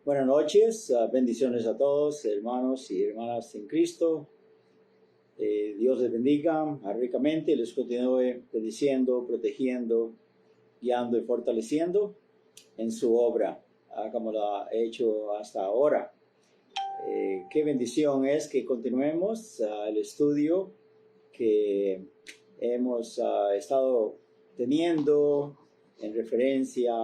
Buenas noches, bendiciones a todos, hermanos y hermanas en Cristo. Dios les bendiga ricamente, les continúe bendiciendo, protegiendo, guiando y fortaleciendo en su obra, como lo ha hecho hasta ahora. Qué bendición es que continuemos el estudio que hemos estado teniendo en referencia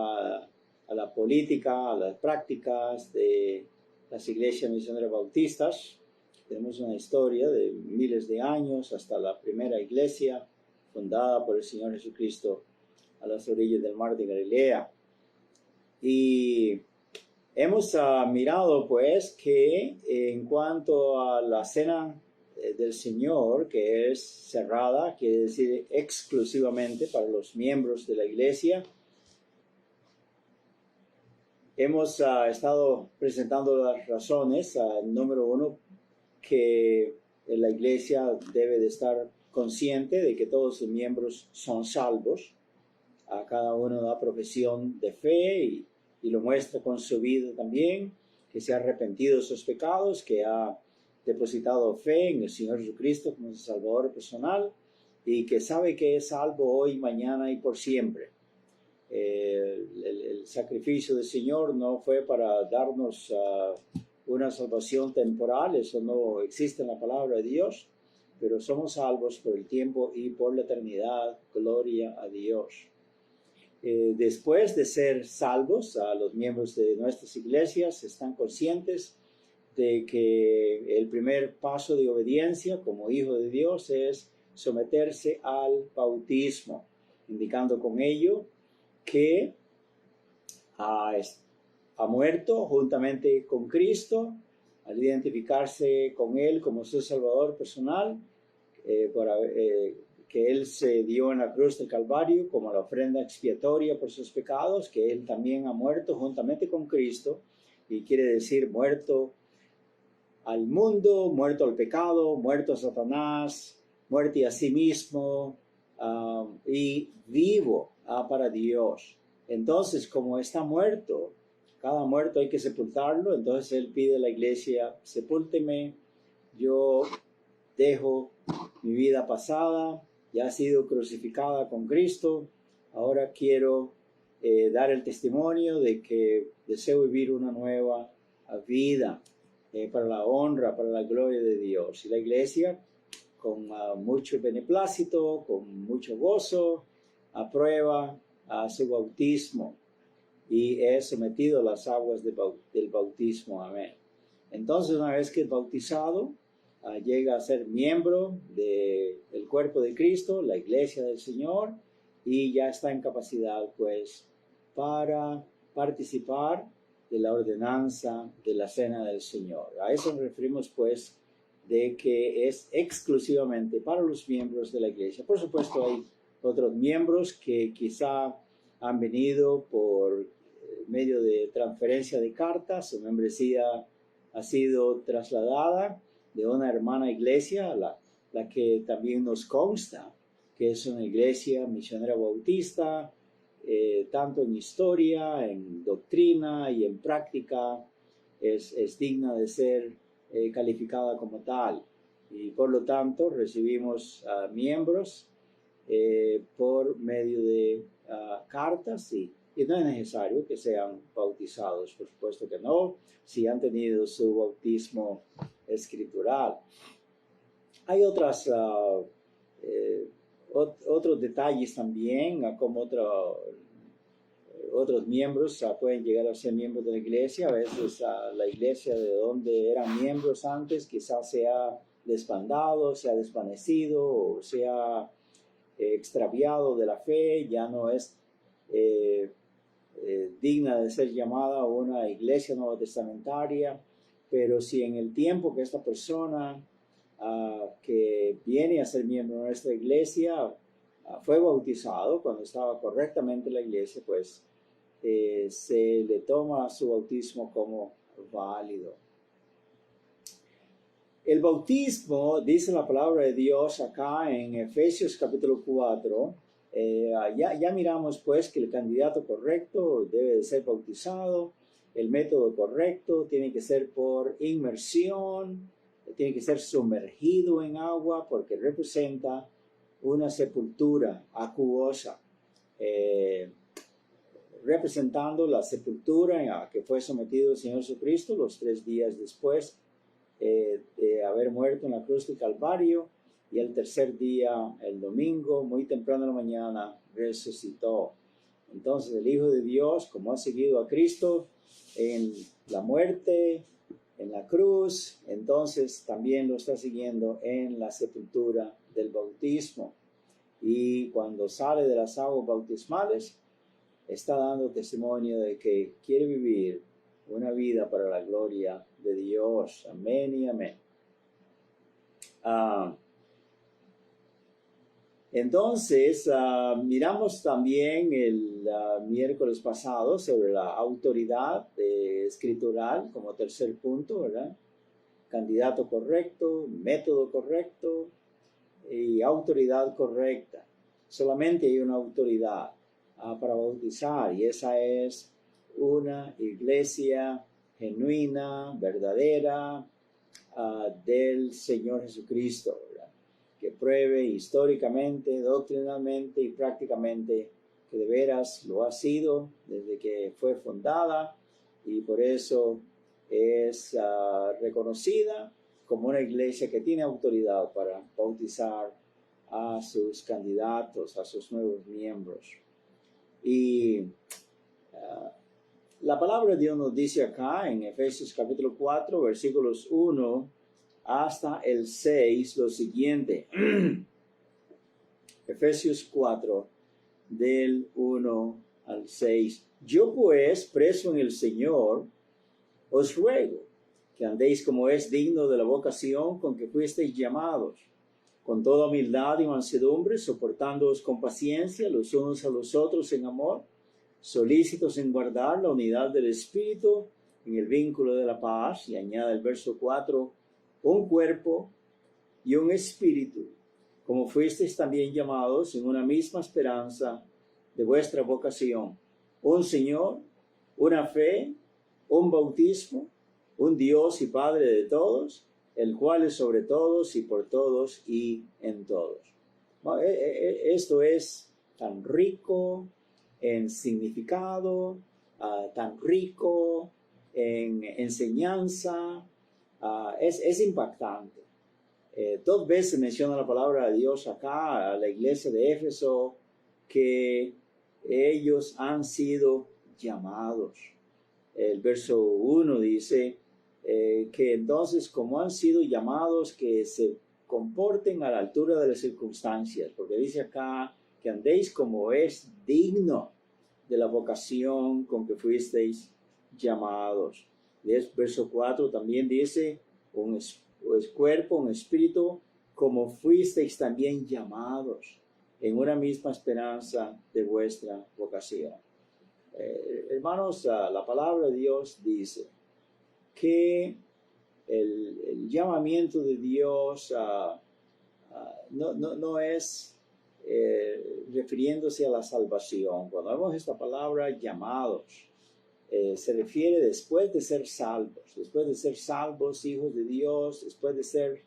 a la política, a las prácticas de las iglesias misioneras bautistas. Tenemos una historia de miles de años hasta la primera iglesia fundada por el Señor Jesucristo a las orillas del mar de Galilea. Y hemos mirado pues que en cuanto a la cena del Señor, que es cerrada, quiere decir exclusivamente para los miembros de la iglesia, hemos estado presentando las razones. Número uno, que la iglesia debe de estar consciente de que todos sus miembros son salvos. Cada uno da profesión de fe y lo muestra con su vida también, que se ha arrepentido de sus pecados, que ha depositado fe en el Señor Jesucristo como su Salvador personal y que sabe que es salvo hoy, mañana y por siempre. El sacrificio del Señor no fue para darnos una salvación temporal, eso no existe en la palabra de Dios, pero somos salvos por el tiempo y por la eternidad. Gloria a Dios. Después de ser salvos, los miembros de nuestras iglesias están conscientes de que el primer paso de obediencia como hijo de Dios es someterse al bautismo, indicando con ello que ha muerto juntamente con Cristo al identificarse con Él como su Salvador personal, que Él se dio en la cruz del Calvario como la ofrenda expiatoria por sus pecados, que Él también ha muerto juntamente con Cristo, y quiere decir muerto al mundo, muerto al pecado, muerto a Satanás, muerto a sí mismo, y vivo para Dios. Entonces, como está muerto, cada muerto hay que sepultarlo, entonces Él pide a la iglesia: sepúlteme, yo dejo mi vida pasada, ya he sido crucificada con Cristo, ahora quiero dar el testimonio de que deseo vivir una nueva vida para la honra, para la gloria de Dios. Y la iglesia, con mucho beneplácito, con mucho gozo, aprueba su bautismo y es sometido a las aguas del bautismo. Amén. Entonces, una vez que es bautizado, llega a ser miembro del cuerpo de Cristo, la iglesia del Señor, y ya está en capacidad pues para participar de la ordenanza de la cena del Señor. A eso nos referimos pues de que es exclusivamente para los miembros de la iglesia. Por supuesto, hay otros miembros que quizá han venido por medio de transferencia de cartas. Su membresía ha sido trasladada de una hermana iglesia, la que también nos consta que es una iglesia misionera bautista, tanto en historia, en doctrina y en práctica, es digna de ser calificada como tal. Y por lo tanto recibimos miembros por medio de cartas y no es necesario que sean bautizados, por supuesto que no, si han tenido su bautismo escritural. Hay otros detalles también, como otros miembros pueden llegar a ser miembros de la iglesia. A veces la iglesia de donde eran miembros antes quizás se ha desbandado, se ha desvanecido o se ha extraviado de la fe, ya no es digna de ser llamada una iglesia nueva testamentaria. Pero si en el tiempo que esta persona que viene a ser miembro de nuestra iglesia fue bautizado, cuando estaba correctamente en la iglesia, pues se le toma su bautismo como válido. El bautismo, dice la palabra de Dios acá en Efesios capítulo 4, ya miramos pues que el candidato correcto debe de ser bautizado el método correcto tiene que ser por inmersión, tiene que ser sumergido en agua porque representa una sepultura acuosa, representando la sepultura en la que fue sometido el Señor Jesucristo los 3 días después de haber muerto en la cruz del Calvario, y el tercer día, el domingo, muy temprano en la mañana, resucitó. Entonces el Hijo de Dios, como ha seguido a Cristo en la muerte, en la cruz, entonces también lo está siguiendo en la sepultura del bautismo. Y cuando sale de las aguas bautismales, está dando testimonio de que quiere vivir una vida para la gloria de Dios. Amén y amén. Entonces, miramos también el miércoles pasado sobre la autoridad escritural como tercer punto, ¿verdad? Candidato correcto, método correcto y autoridad correcta. Solamente hay una autoridad para bautizar, y esa es una iglesia genuina, verdadera, del Señor Jesucristo, ¿verdad? Que pruebe históricamente, doctrinalmente y prácticamente que de veras lo ha sido desde que fue fundada, y por eso es reconocida como una iglesia que tiene autoridad para bautizar a sus candidatos, a sus nuevos miembros. Y la palabra de Dios nos dice acá en Efesios capítulo 4, versículos 1 hasta el 6, lo siguiente. Efesios 4, del 1 al 6. Yo pues, preso en el Señor, os ruego que andéis como es digno de la vocación con que fuisteis llamados, con toda humildad y mansedumbre, soportándoos con paciencia los unos a los otros en amor, solícitos en guardar la unidad del Espíritu en el vínculo de la paz. Y añade el verso 4, un cuerpo y un espíritu, como fuisteis también llamados en una misma esperanza de vuestra vocación, un Señor, una fe, un bautismo, un Dios y Padre de todos, el cual es sobre todos y por todos y en todos. Esto es tan rico en significado, tan rico en enseñanza, es impactante. 2 veces menciona la palabra de Dios acá a la iglesia de Éfeso, que ellos han sido llamados. El verso 1 dice que entonces, como han sido llamados, que se comporten a la altura de las circunstancias, porque dice acá que andéis como es digno de la vocación con que fuisteis llamados. Y el verso 4 también dice, un cuerpo, un espíritu, como fuisteis también llamados en una misma esperanza de vuestra vocación. Hermanos, la palabra de Dios dice que el llamamiento de Dios no es refiriéndose a la salvación. Cuando vemos esta palabra llamados, se refiere después de ser salvos, hijos de Dios, después de ser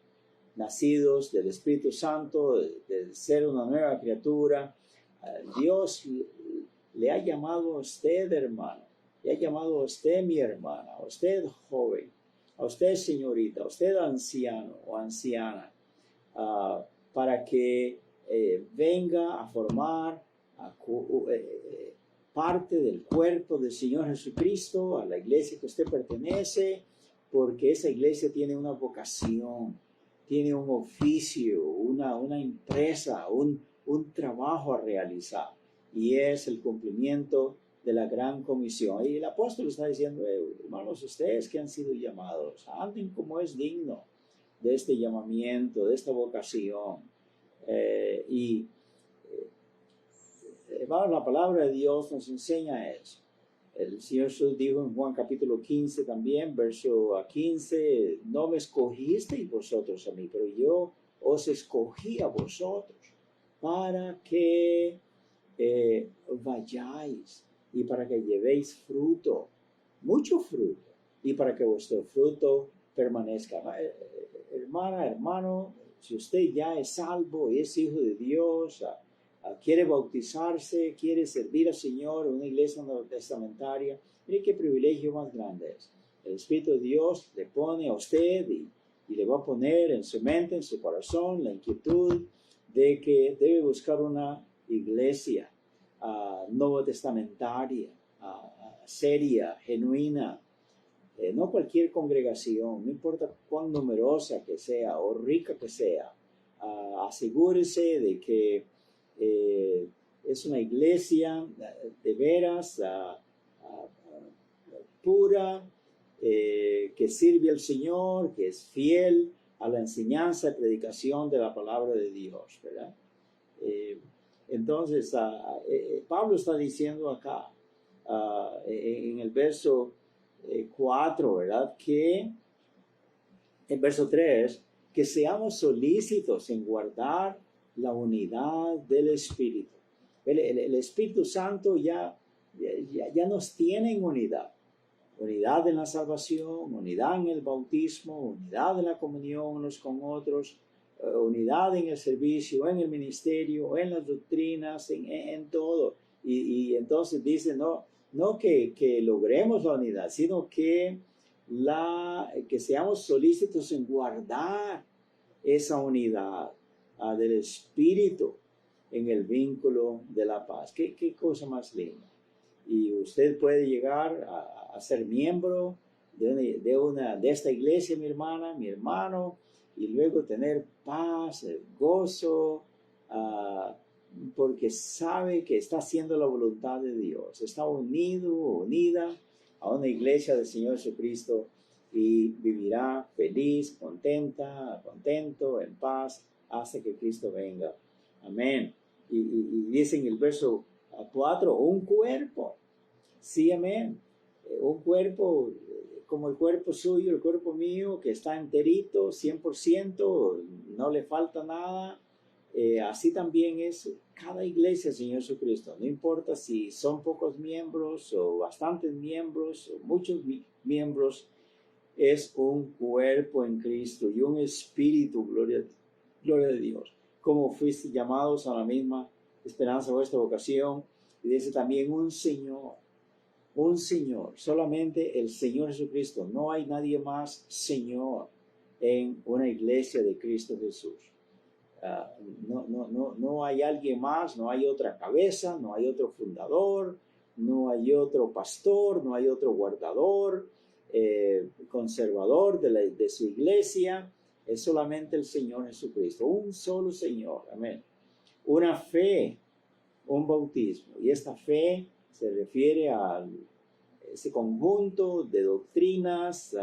nacidos del Espíritu Santo, de ser una nueva criatura. Dios le ha llamado a usted, hermano, le ha llamado a usted, mi hermana, a usted, joven, a usted, señorita, a usted, anciano o anciana, para que venga a formar parte del cuerpo del Señor Jesucristo, a la iglesia que usted pertenece, porque esa iglesia tiene una vocación, tiene un oficio, una empresa, un trabajo a realizar, y es el cumplimiento de la gran comisión. Y el apóstol está diciendo, hermanos, ustedes que han sido llamados, anden como es digno de este llamamiento, de esta vocación. Hermanos, la palabra de Dios nos enseña eso. El Señor Jesús dijo en Juan capítulo 15 también, verso 15, no me escogisteis vosotros a mí, pero yo os escogí a vosotros para que vayáis y para que llevéis fruto, mucho fruto, y para que vuestro fruto permanezca. Hermana, hermano, si usted ya es salvo, es hijo de Dios, quiere bautizarse, quiere servir al Señor en una iglesia neotestamentaria, mire qué privilegio más grande es. El Espíritu de Dios le pone a usted y le va a poner en su mente, en su corazón, la inquietud de que debe buscar una iglesia nuevo testamentaria, seria, genuina, no cualquier congregación, no importa cuán numerosa que sea o rica que sea, asegúrese de que es una iglesia de veras pura, que sirve al Señor, que es fiel a la enseñanza y predicación de la palabra de Dios, ¿verdad? Entonces, Pablo está diciendo acá, en el verso 4, ¿verdad? Que, en verso 3, que seamos solícitos en guardar la unidad del Espíritu. El Espíritu Santo ya nos tiene en unidad. Unidad en la salvación, unidad en el bautismo, unidad en la comunión unos con otros, unidad en el servicio, en el ministerio, en las doctrinas, en todo. Y entonces dice, no que logremos la unidad, sino que seamos solícitos en guardar esa unidad del Espíritu en el vínculo de la paz. ¿Qué cosa más linda? Y usted puede llegar a ser miembro de esta iglesia, mi hermana, mi hermano, y luego tener paz, gozo, porque sabe que está haciendo la voluntad de Dios. Está unido o unida a una iglesia del Señor Jesucristo y vivirá feliz, contento, en paz, hasta que Cristo venga. Amén. Y dice en el verso 4, un cuerpo. Sí, amén. Un cuerpo como el cuerpo suyo, el cuerpo mío, que está enterito, 100%, no le falta nada. Así también es cada iglesia, Señor Jesucristo. No importa si son pocos miembros o bastantes miembros o muchos miembros, es un cuerpo en Cristo y un espíritu, gloria a Dios. Como fuiste llamados a la misma esperanza de vuestra vocación. Y dice también un Señor, solamente el Señor Jesucristo. No hay nadie más Señor en una iglesia de Cristo Jesús. No hay alguien más, no hay otra cabeza, no hay otro fundador, no hay otro pastor, no hay otro guardador, conservador de su iglesia. Es solamente el Señor Jesucristo, un solo Señor, amén. Una fe, un bautismo, y esta fe se refiere a ese conjunto de doctrinas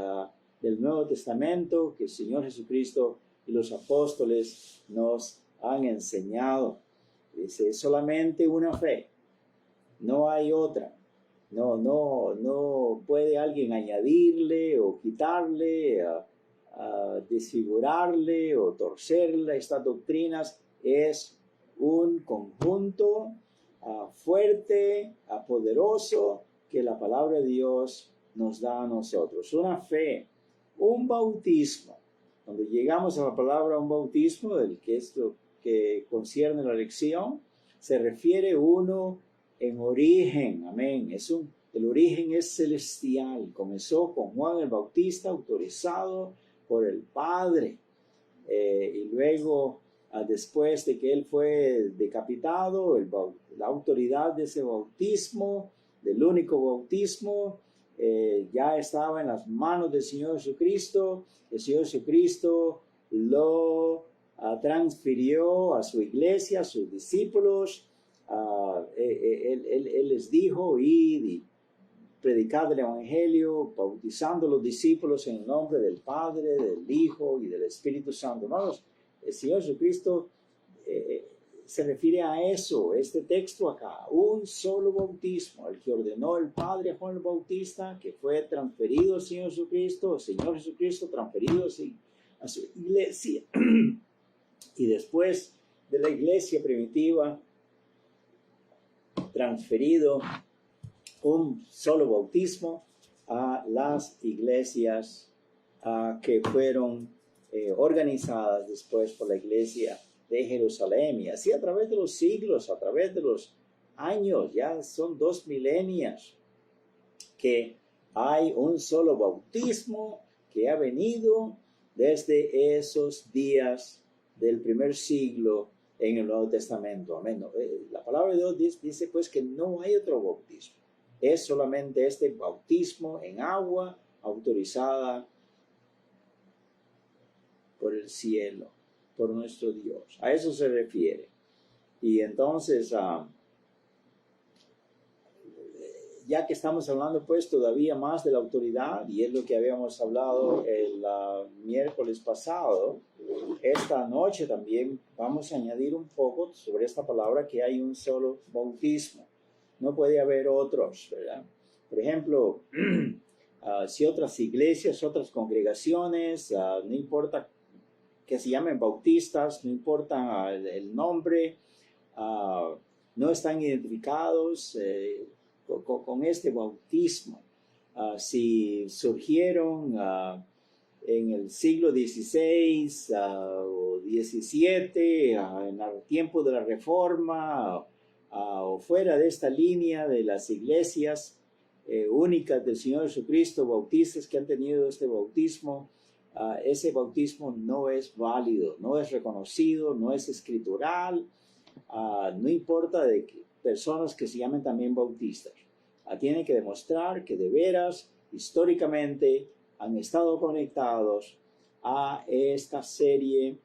del Nuevo Testamento que el Señor Jesucristo y los apóstoles nos han enseñado. Dice, solamente una fe, no hay otra. No puede alguien añadirle o quitarle, desfigurarle o torcerle. Estas doctrinas es un conjunto fuerte, poderoso, que la palabra de Dios nos da a nosotros. Una fe, un bautismo. Cuando llegamos a la palabra un bautismo, que es lo que concierne la lección, se refiere uno en origen, amén. El origen es celestial. Comenzó con Juan el Bautista, autorizado por el Padre. Y luego, después de que él fue decapitado, la autoridad de ese bautismo, del único bautismo, ya estaba en las manos del Señor Jesucristo. El Señor Jesucristo lo transfirió a su iglesia, a sus discípulos. Él les dijo, id y predicad el Evangelio, bautizando a los discípulos en el nombre del Padre, del Hijo y del Espíritu Santo. Hermanos, el Señor Jesucristo se refiere a eso, este texto acá, un solo bautismo, el que ordenó el Padre a Juan el Bautista, que fue transferido al Señor Jesucristo, el Señor Jesucristo transferido a su iglesia. Y después de la iglesia primitiva, transferido un solo bautismo, a las iglesias que fueron organizadas después por la iglesia de Jerusalén. Y así a través de los siglos, a través de los años, ya son 2 milenios que hay un solo bautismo que ha venido desde esos días del primer siglo en el Nuevo Testamento. Amén. La palabra de Dios dice pues que no hay otro bautismo. Es solamente este bautismo en agua autorizada por el cielo, por nuestro Dios. A eso se refiere. Y entonces, ya que estamos hablando pues todavía más de la autoridad, y es lo que habíamos hablado el miércoles pasado, esta noche también vamos a añadir un poco sobre esta palabra que hay un solo bautismo. No puede haber otros, ¿verdad? Por ejemplo, si otras iglesias, otras congregaciones, no importa que se llamen bautistas, no importa el nombre, no están identificados con este bautismo. Si surgieron en el siglo XVI o XVII, en el tiempo de la Reforma, o fuera de esta línea de las iglesias únicas del Señor Jesucristo, bautistas que han tenido este bautismo, ese bautismo no es válido, no es reconocido, no es escritural, no importa de personas que se llamen también bautistas. Tienen que demostrar que de veras, históricamente, han estado conectados a esta serie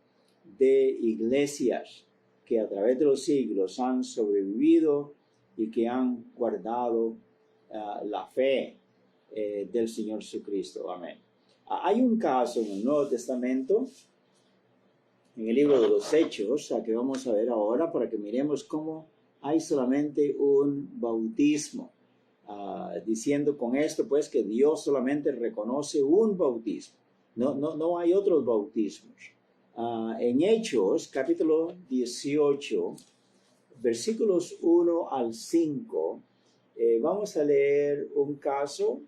de iglesias que a través de los siglos han sobrevivido y que han guardado la fe del Señor Jesucristo. Amén. Hay un caso en el Nuevo Testamento, en el libro de los Hechos, que vamos a ver ahora para que miremos cómo hay solamente un bautismo. Diciendo con esto pues que Dios solamente reconoce un bautismo. No hay otros bautismos. En Hechos, capítulo 18, versículos 1 al 5, vamos a leer un caso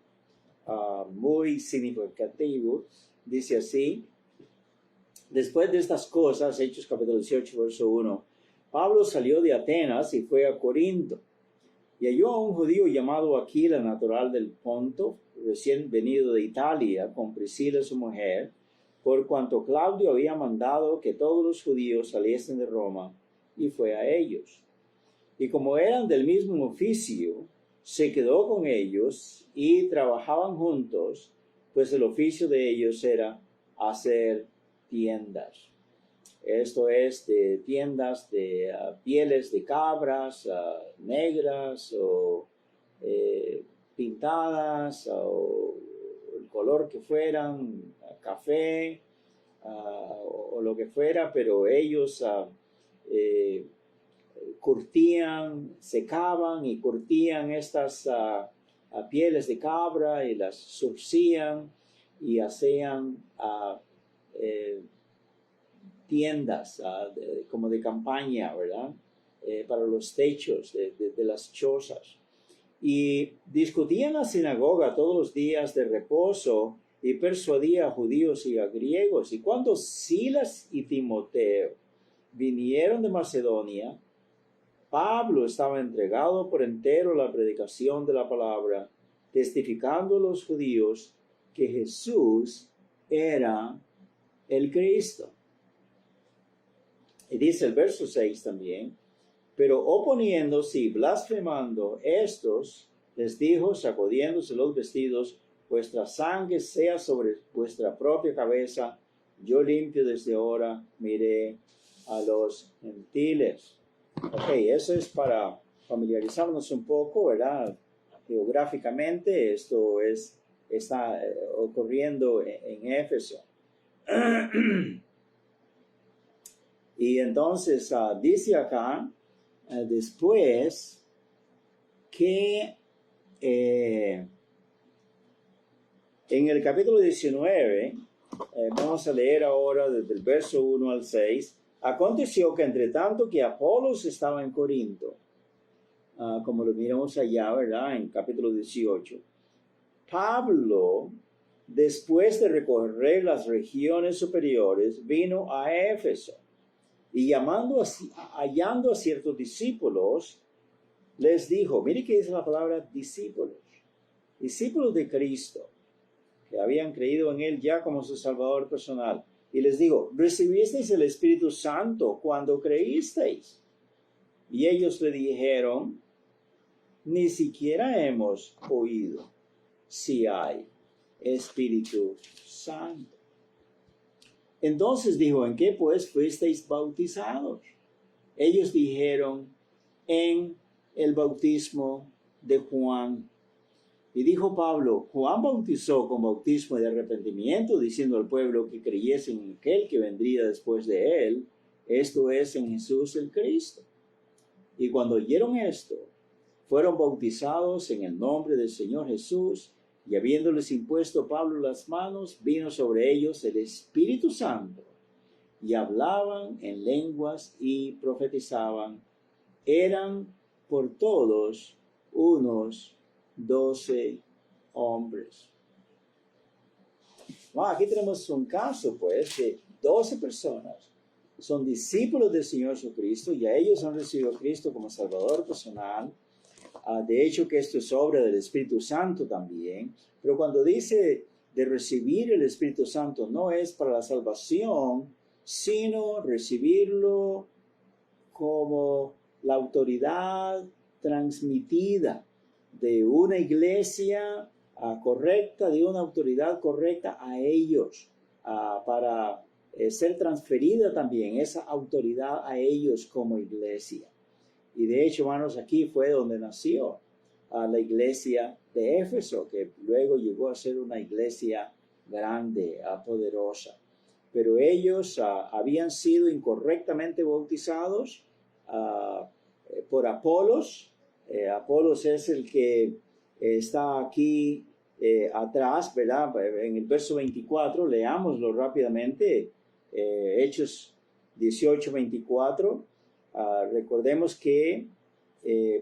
muy significativo. Dice así: después de estas cosas, Hechos capítulo 18, verso 1, Pablo salió de Atenas y fue a Corinto. Y halló a un judío llamado Aquila, natural del Ponto, recién venido de Italia, con Priscila su mujer, por cuanto Claudio había mandado que todos los judíos saliesen de Roma, y fue a ellos. Y como eran del mismo oficio, se quedó con ellos y trabajaban juntos, pues el oficio de ellos era hacer tiendas. Esto es de tiendas de pieles de cabras negras o pintadas o el color que fueran, café o lo que fuera, pero ellos curtían, secaban y curtían estas pieles de cabra y las surcían y hacían tiendas como de campaña, ¿verdad? Para los techos de las chozas. Y discutían en la sinagoga todos los días de reposo y persuadía a judíos y a griegos. Y cuando Silas y Timoteo vinieron de Macedonia, Pablo estaba entregado por entero a la predicación de la palabra, testificando a los judíos que Jesús era el Cristo. Y dice el verso 6 también: pero oponiéndose y blasfemando estos, les dijo, sacudiéndose los vestidos: vuestra sangre sea sobre vuestra propia cabeza, yo limpio desde ahora, miré a los gentiles. Ok, eso es para familiarizarnos un poco, ¿verdad? Geográficamente, esto está ocurriendo en Éfeso. Y entonces dice acá, después, que en el capítulo 19, vamos a leer ahora desde el verso 1 al 6, aconteció que entre tanto que Apolos estaba en Corinto, como lo miramos allá, ¿verdad? En capítulo 18, Pablo, después de recorrer las regiones superiores, vino a Éfeso y hallando a ciertos discípulos, les dijo, mire que dice la palabra discípulos de Cristo, que habían creído en Él ya como su Salvador personal. Y les digo, ¿recibisteis el Espíritu Santo cuando creísteis? Y ellos le dijeron, ni siquiera hemos oído si hay Espíritu Santo. Entonces dijo, ¿en qué pues fuisteis bautizados? Ellos dijeron, en el bautismo de Juan. Y dijo Pablo, Juan bautizó con bautismo de arrepentimiento, diciendo al pueblo que creyese en aquel que vendría después de él, esto es, en Jesús el Cristo. Y cuando oyeron esto, fueron bautizados en el nombre del Señor Jesús, y habiéndoles impuesto Pablo las manos, vino sobre ellos el Espíritu Santo, y hablaban en lenguas y profetizaban. Eran por todos unos 12 hombres. Bueno, aquí tenemos un caso, pues, de 12 personas. Son discípulos del Señor Jesucristo, y a ellos han recibido a Cristo como Salvador personal. De hecho, que esto es obra del Espíritu Santo también. Pero cuando dice de recibir el Espíritu Santo, no es para la salvación, sino recibirlo como la autoridad transmitida de una iglesia correcta, de una autoridad correcta a ellos, para ser transferida también esa autoridad a ellos como iglesia. Y de hecho, hermanos, aquí fue donde nació la iglesia de Éfeso, que luego llegó a ser una iglesia grande, poderosa. Pero ellos habían sido incorrectamente bautizados por Apolos. Apolos es el que está aquí atrás, ¿verdad? En el verso 24, leámoslo rápidamente, Hechos 18, 24. Recordemos que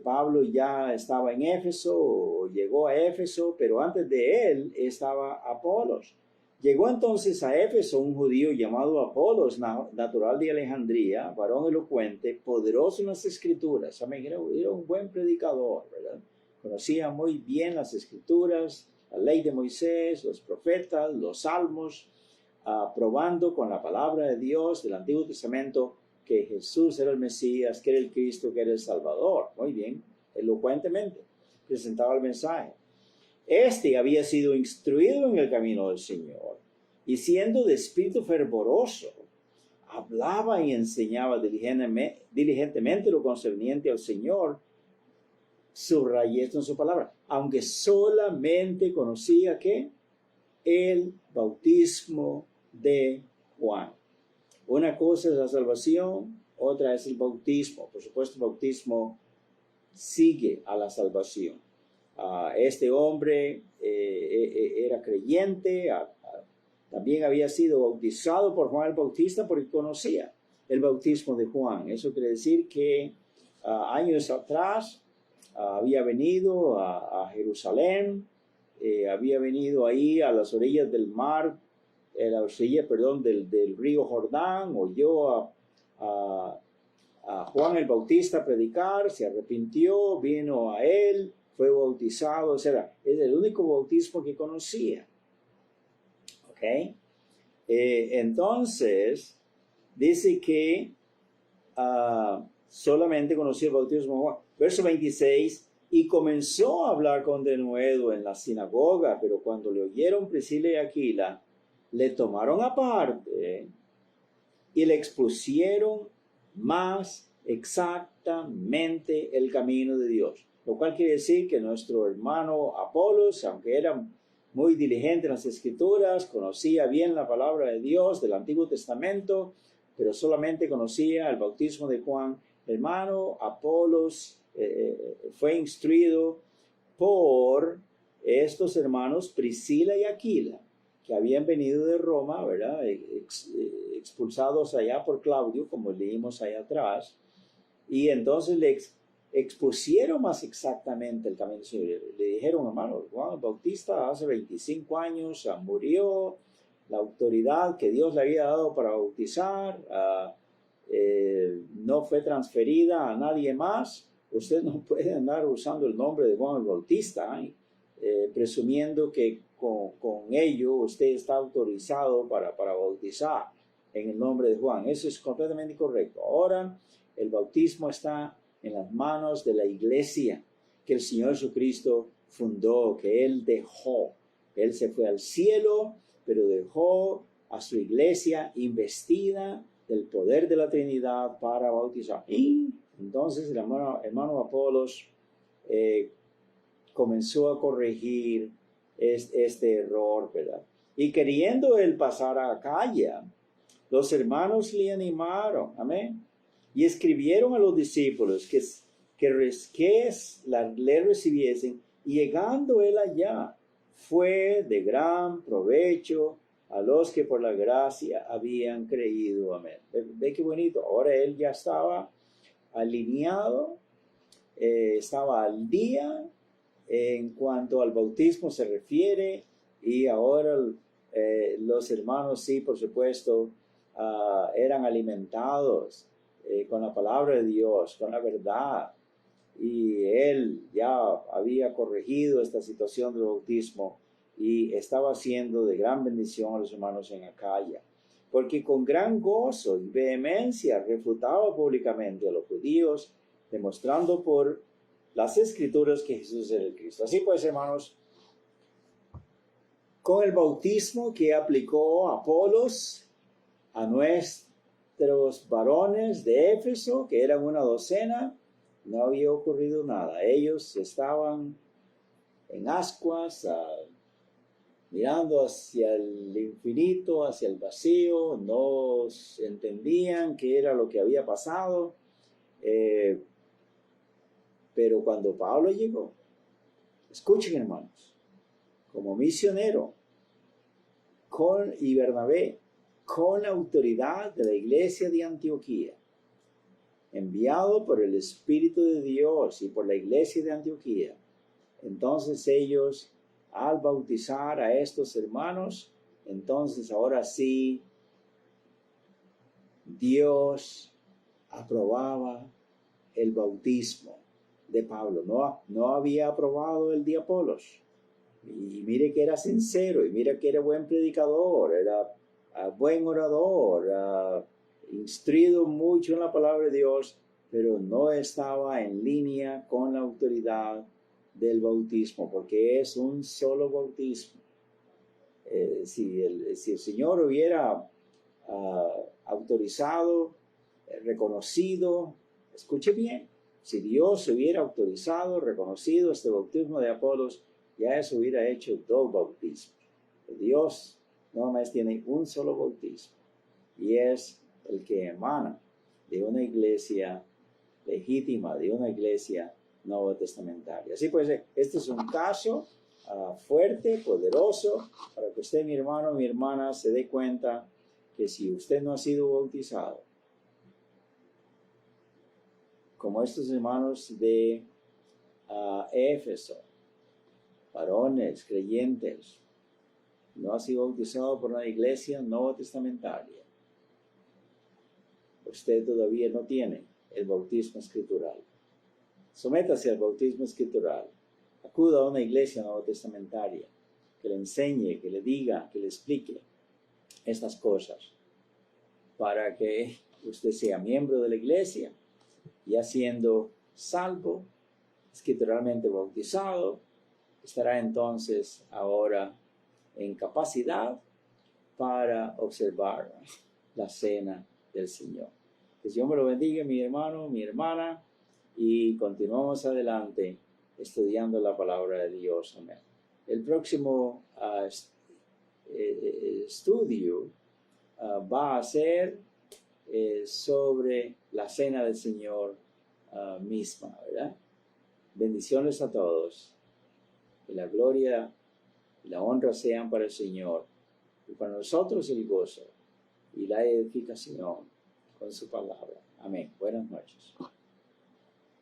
Pablo ya estaba en Éfeso, llegó a Éfeso, pero antes de él estaba Apolos. Llegó entonces a Éfeso un judío llamado Apolos, natural de Alejandría, varón elocuente, poderoso en las escrituras. Era un buen predicador, ¿verdad? Conocía muy bien las escrituras, la ley de Moisés, los profetas, los salmos, probando con la palabra de Dios del Antiguo Testamento que Jesús era el Mesías, que era el Cristo, que era el Salvador. Muy bien, elocuentemente presentaba el mensaje. Este había sido instruido en el camino del Señor, y siendo de espíritu fervoroso, hablaba y enseñaba diligentemente lo concerniente al Señor. Subrayé esto en su palabra, aunque solamente conocía que el bautismo de Juan. Una cosa es la salvación, otra es el bautismo. Por supuesto, el bautismo sigue a la salvación. Este hombre era creyente, también había sido bautizado por Juan el Bautista porque conocía el bautismo de Juan. Eso quiere decir que años atrás había venido a Jerusalén, había venido ahí a las orillas del mar, del río Jordán, oyó a Juan el Bautista predicar, se arrepintió, vino a él, fue bautizado, es el único bautismo que conocía. ¿Ok? Entonces, dice que solamente conocía el bautismo de Juan. Verso 26, y comenzó a hablar con denuedo en la sinagoga, pero cuando le oyeron Priscila y Aquila, le tomaron aparte y le expusieron más exactamente el camino de Dios. Lo cual quiere decir que nuestro hermano Apolos, aunque era muy diligente en las Escrituras, conocía bien la palabra de Dios del Antiguo Testamento, pero solamente conocía el bautismo de Juan. Hermano Apolos fue instruido por estos hermanos Priscila y Aquila, que habían venido de Roma, ¿verdad? Expulsados allá por Claudio, como leímos allá atrás, y entonces le expusieron más exactamente el camino del Señor. Le dijeron, hermano, Juan el Bautista hace 25 años murió, la autoridad que Dios le había dado para bautizar no fue transferida a nadie más. Usted no puede andar usando el nombre de Juan el Bautista, presumiendo que con ello usted está autorizado para bautizar en el nombre de Juan. Eso es completamente incorrecto. Ahora el bautismo está en las manos de la iglesia que el Señor Jesucristo fundó, que Él dejó. Él se fue al cielo, pero dejó a su iglesia investida del poder de la Trinidad para bautizar. Y entonces el hermano Apolos comenzó a corregir este error, ¿verdad? Y queriendo él pasar a Acaya, los hermanos le animaron, amén, y escribieron a los discípulos que le recibiesen, y llegando él allá, fue de gran provecho a los que por la gracia habían creído, amén. Ve qué bonito, ahora él ya estaba alineado, estaba al día en cuanto al bautismo se refiere, y ahora los hermanos sí, por supuesto, eran alimentados con la palabra de Dios, con la verdad, y él ya había corregido esta situación del bautismo y estaba haciendo de gran bendición a los hermanos en Acaya, porque con gran gozo y vehemencia refutaba públicamente a los judíos, demostrando por las escrituras que Jesús era el Cristo. Así pues, hermanos, con el bautismo que aplicó Apolos a nuestros varones de Éfeso, que eran una docena, no había ocurrido nada. Ellos estaban en ascuas, mirando hacia el infinito, hacia el vacío, no entendían qué era lo que había pasado. Pero cuando Pablo llegó, escuchen, hermanos, como misionero, y Bernabé, con la autoridad de la iglesia de Antioquía, enviado por el Espíritu de Dios y por la iglesia de Antioquía, entonces ellos, al bautizar a estos hermanos, entonces ahora sí, Dios aprobaba el bautismo de Pablo. No había aprobado el de Apolos. Y mire que era sincero, y mire que era buen predicador, era buen orador, instruido mucho en la palabra de Dios, pero no estaba en línea con la autoridad del bautismo, porque es un solo bautismo. Si el Señor hubiera autorizado, reconocido, escuche bien, si Dios hubiera autorizado, reconocido este bautismo de Apolos, ya eso hubiera hecho 2 bautismos. Dios no más tiene un solo bautismo, y es el que emana de una iglesia legítima, de una iglesia nuevo testamentaria. Así pues, este es un caso fuerte, poderoso, para que usted, mi hermano, mi hermana, se dé cuenta que si usted no ha sido bautizado, como estos hermanos de Éfeso, varones, creyentes, no ha sido bautizado por una iglesia nueva testamentaria, usted todavía no tiene el bautismo escritural. Sométase al bautismo escritural. Acuda a una iglesia nueva testamentaria que le enseñe, que le diga, que le explique estas cosas, para que usted sea miembro de la iglesia, ya siendo salvo, escrituralmente bautizado, estará entonces ahora en capacidad para observar la cena del Señor. Que Dios me lo bendiga, mi hermano, mi hermana, y continuamos adelante estudiando la palabra de Dios. Amén. El próximo estudio va a ser sobre la cena del Señor misma, ¿verdad? Bendiciones a todos. Que la gloria y la honra sean para el Señor, y para nosotros el gozo y la edificación con su palabra. Amén. Buenas noches.